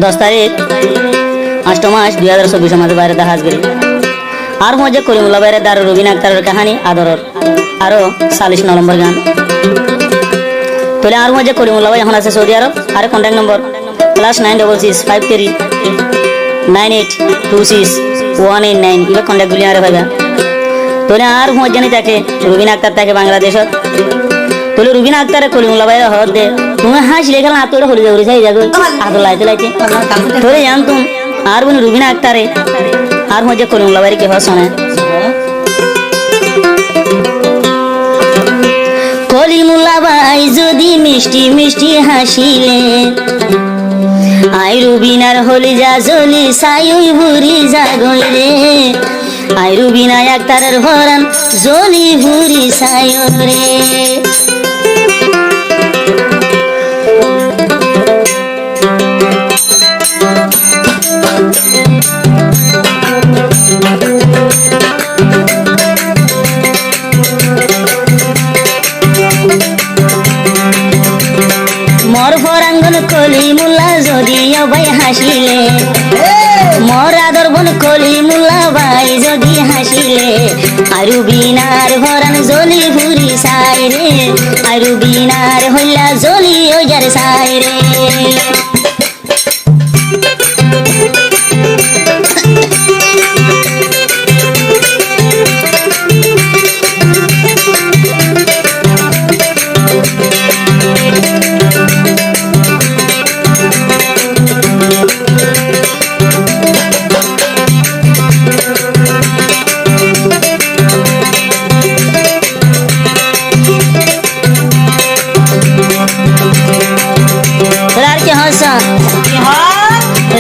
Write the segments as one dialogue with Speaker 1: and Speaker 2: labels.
Speaker 1: 10 তারিখ 8 মাস 2024 আমাদের বাইরে দাহাজ গেল আর মজা করিমুল্লাহ বাইরে দারুর রবিন আক্তারের কাহিনী আদরর আরো 40 নম্বর গান তাহলে আর মজা করিমুল্লাহ ভাই এখন আছে সৌদি আরব আর কন্টাক্ট নম্বর +966539826 এবার কন্টাক্ট গুলি আরে ভাইবা তাহলে আর মজা নি থাকে রবিন আক্তার থাকে বাংলাদেশত তাহলে রুবিনা আক্তারে কলিমুল্লাহ ভাইরা হদ দে তুমি হাসি লেখাল আতরে হলি যাবরি সাই যাগো আদর লাইতে লাইতে তোরে জানতুম আর বনি রুবিনা আক্তারে আর মজা কলিমুল্লাহ ভাইরে কে হসনে কলিমুল্লাহ ভাই যদি মিষ্টি মিষ্টি হাসিলে আই রুবিনার হলি যা জলি সাইউই ভুরি জাগই রে আই রুবিনা আক্তারের হরান জলি ভুরি সাইও রে মোর ফরাঙ্গন কলিমুল্লাহ যদিও ভাই হাসিলে মোর আদর বন কলিমুল্লাহ ভাই যদি হাসিলে আরু বিনার ভরান জলি ভুরি সাই রে আরু বিনার হইলা জলি ওজার সাই রে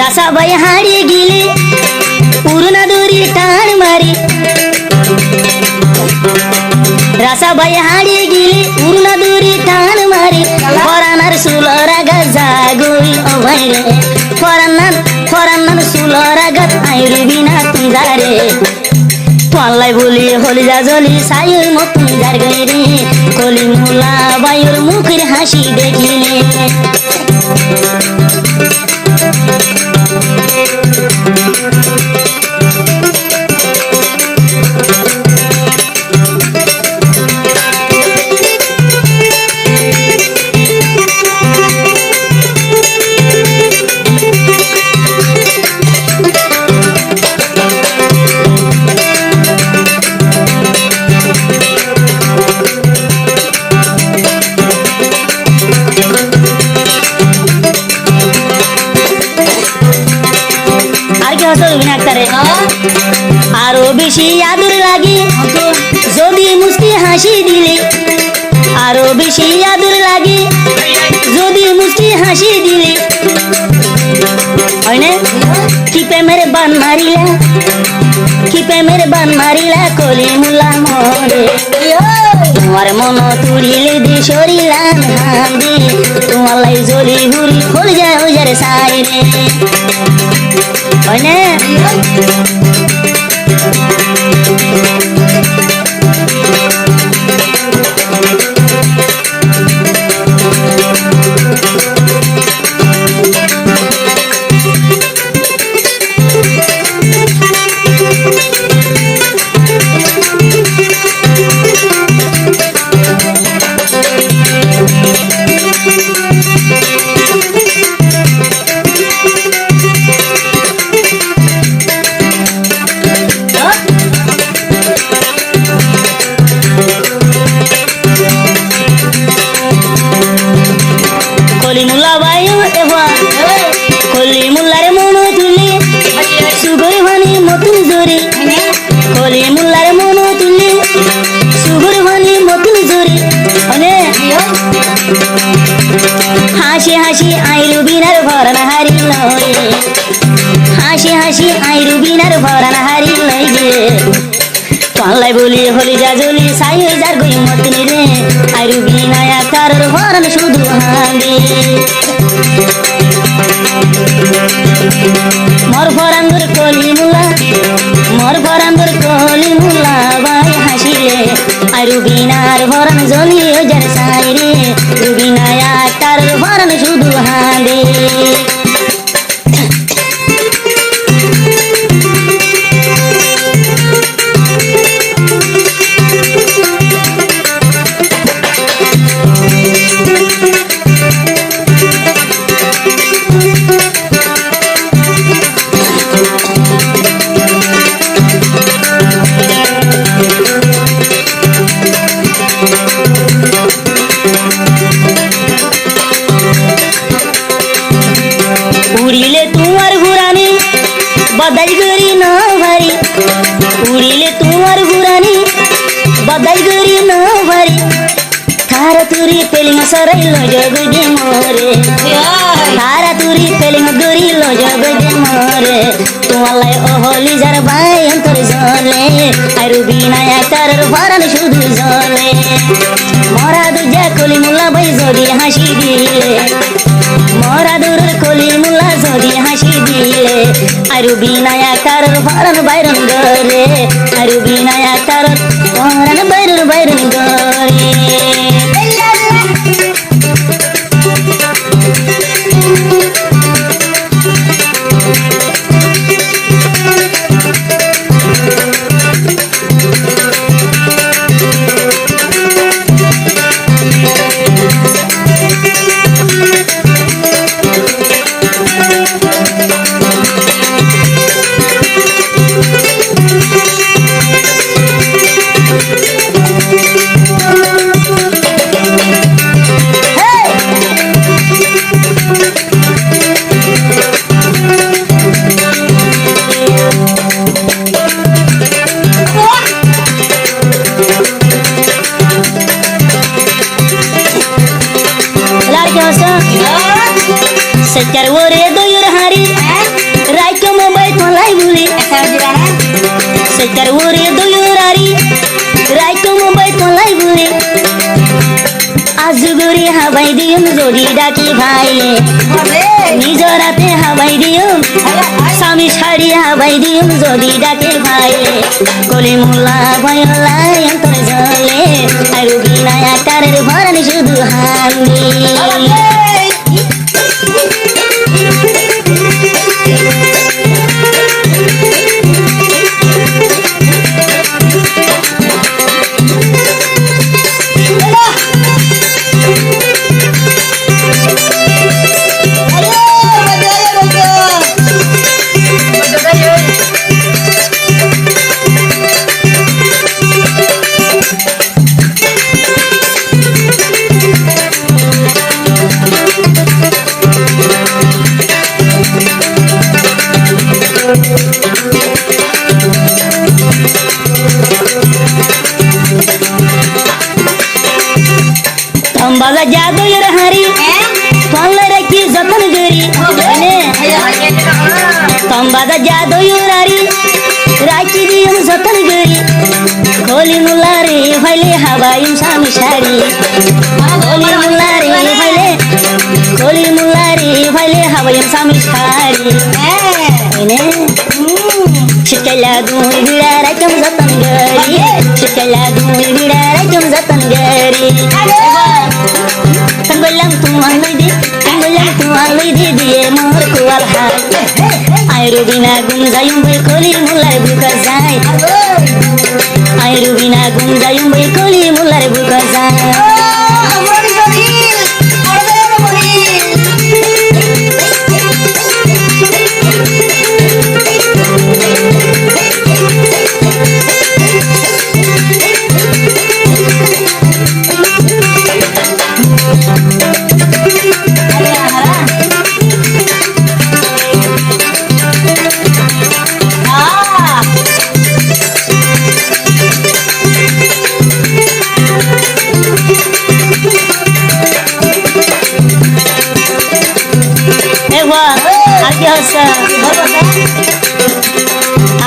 Speaker 1: রাসা ভাই হারিয়ে গেলে পুরনা দড়ি টান মারি রাসা ভাই হারিয়ে গেলে পুরনা দড়ি টান মারি ফরানার সুলরা গাজা গই ও ভাই রে ফরানার সুলরা গাত আই রুবিনা তুজারে তোলাই বলি হলি যা জলি সাই মত তুজার গই রে কলিমুল্লাহ ভাইয়ের মুখের হাসি দেখিলে আরো বেশি আদর লাগে যদি মুস্কি হাসি দিলে আরো বেশি আদর লাগে যদি মুস্কি হাসি দিলে হয় না কি প্রেমের বান মারিলা কলিমুল্লাহ মরে তোমার মন তুড়িলে দি সরিলাম হাঁদি তোমার লাই জলি ভুরি খোল যায় ওজারে সাই রে হয় না কলিমুল্লাহ ভাই কলিমুল্লাহ রে মন তুলি সুগর ভানি মতুন জোরে কলিমুল্লাহ রে মন তুলি সুগর ভানি মতুন জোরে মানে হাসি হাসি আই রুবিনার ভরনা হারি লয় হাসি হাসি আই রুবিনার ভরনা হারি লয় গে পাল্লাই বলি হলি যা জলি সাই যার গই মতনি রে আই রুবিনা আক্তারের ভরন শুধু হাঁদি মোর ফরাঙ্গর কলিমুল্লাহ ভাই হাসিলে আই রুবিনার ভরন জলি ওজার সাই রে রুবিনা আক্তারের ভরন শুধু হাঁদি बदाई गरी नभरी थारा तुरी पेलिङ सरै लजगुदी मोरे थारा तुरी पेलिङ दुरी लजगुदी मोरे तुमलाई ओहोली जर बाई अंतर जले आरु बिना याकर भरन सुधु जले मोरा दुजा कोली मुला भाई जोडी हासी दिले मोरा दूर कोली मुला जोडी हासी दिले आरु बिना याकर भरन बाइरन गरे आरु बिना याकर भरन बाइरन गरे Secar wore doyur hari Raiko mobai tolai buli Secar wore doyur hari Raiko mobai tolai buli Azuguri habai diyum jodi daki bhaile Nijorate habai diyum Sami shari habai diyum jodi daki bhaile Koli mulla bhayola yantar jale Aru bina yakarer bharan shudu handi Tambaga jado yor hari Tolna raki jatan gari Tambaga jado yor hari Raki diyum jatan gari Kholi mulari bhaile habayum sami shari Kholi mulari bhaile habayum sami shari Shikala dun bidara jam jatan gari Shikala dun bidara jam jatan gari Tenggelam tuang lidi diye mor kual hai Airu bina gunjayum bai koli mulai buka zai Airu bina gunjayum bai koli mulai buka zai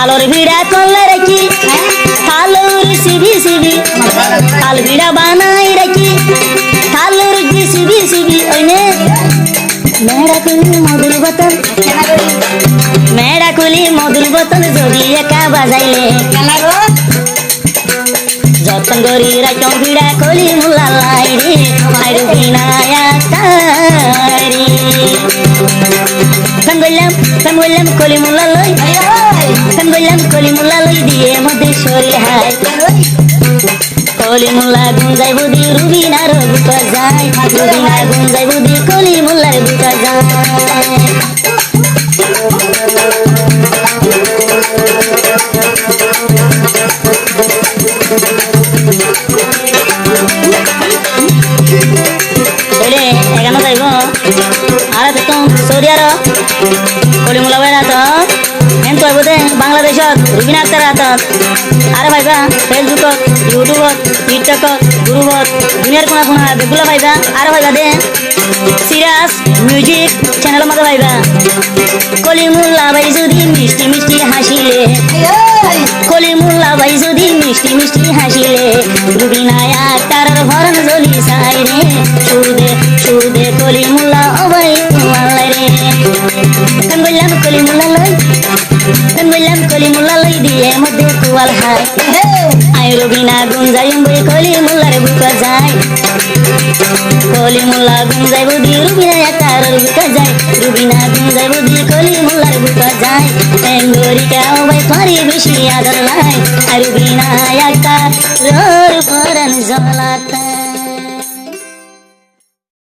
Speaker 1: Alor bida kolla raki Alor sibi sibi Al bida banai raki Alor sibi sibi oine Mera kuli modul botal Mera kuli modul botal jodi eka bajaile Jotan gori rakong bida kuli mulalai ri Airu binaya tari Tenggelam koli mulaloi Tenggelam koli mulaloi diye modhe shori hai Koli mulla gunjai budi rubina ro buka jai Rubina gunjai budi koli mulla buka jai Bole, ekan na jaibo Ara tetum soriaro Koli mulla baira to তই বোধে বাংলাদেশত রুবিনা আক্তার হাতত আরে viva ফেসবুকত ইউটিউবত টিকটকত গ্রুপত দুনিয়ার কোনা কোনা বেগুলা viva আরে ভাইবা দে সিরাজ মিউজিক চ্যানেলের মধ্যে ভাইবা কলিমুল্লাহ ভাই যদি মিষ্টি মিষ্টি হাসিলে কলিমুল্লাহ ভাই যদি মিষ্টি মিষ্টি হাসিলে রুবিনা আক্তারের ভরণ জ্বলি সাই রে সুদে কলিমুল্লাহ ও ভাই তোমাল্লাই রে কান বললাম কলিমুল্লাহ লই দিয়ে মধ্যে কুয়াল হাই আই রুবিনা গুঞ্জাইম বই কলিমুল্লার বুকা যায় কলিমুল্লাহ গুঞ্জাই বুদ্ধি রুবিনা আক্তারের বুকা যায় রুবিনা গুঞ্জাই বুদ্ধি কলিমুল্লার বুকা যায় এঙ্গরিকা ও ভাই তোরি বেশি আদর লাই আর রুবিনা আক্তার রোর পরন জ্বলাতা